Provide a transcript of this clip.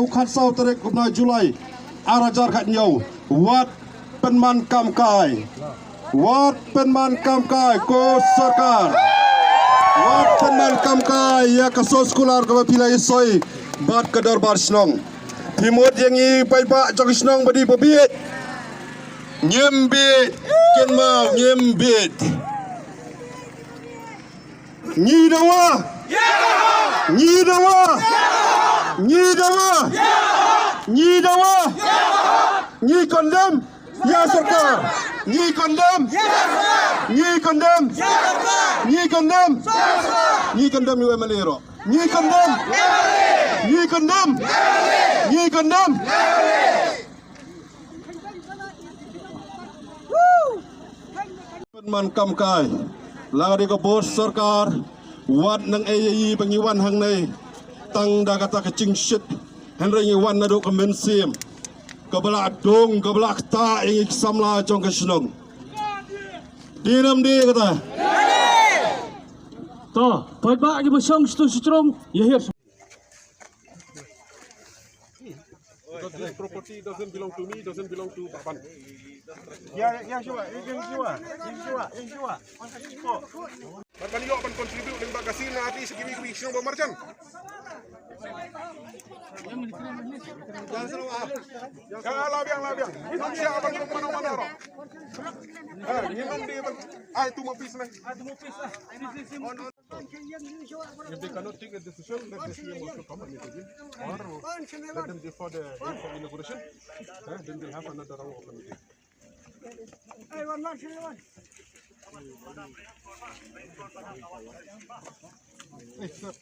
khát sau tarik kumna Julai arajar khat nhau wat penman kamkai ko sarkar wat penman kamkai ya kaso sekolah ke pila isoi bat ke darbar snong timut yang i pai pak jok snong badi bobit nyembit kenmau nyembit Nyi dawa Nyi condemn ya sarkar Nyi condemn you emanero Nyi condemn Penman kamkai lagi ke bos sarkar wat nang AAI pengiwan hang nei tang da kata kecing shit henry ngiwan nado kemensim kebelak dong kebelak ta ing samla jong kesnong dinam di kata to pai ba gi bosong strong yahir. This property doesn't belong to me, doesn't belong to Papan. Ya, sure. Papan yo akan contribute dengan bagasi nanti segini mission pemarjan. Ya labiang. Indonesia akan mana-mana roh. Yang di itu mau peace lah. If they cannot take a decision, let the CM also come and make a deal. Or let them defer the date for inauguration. Then they'll have another round of meeting. Hey, sir.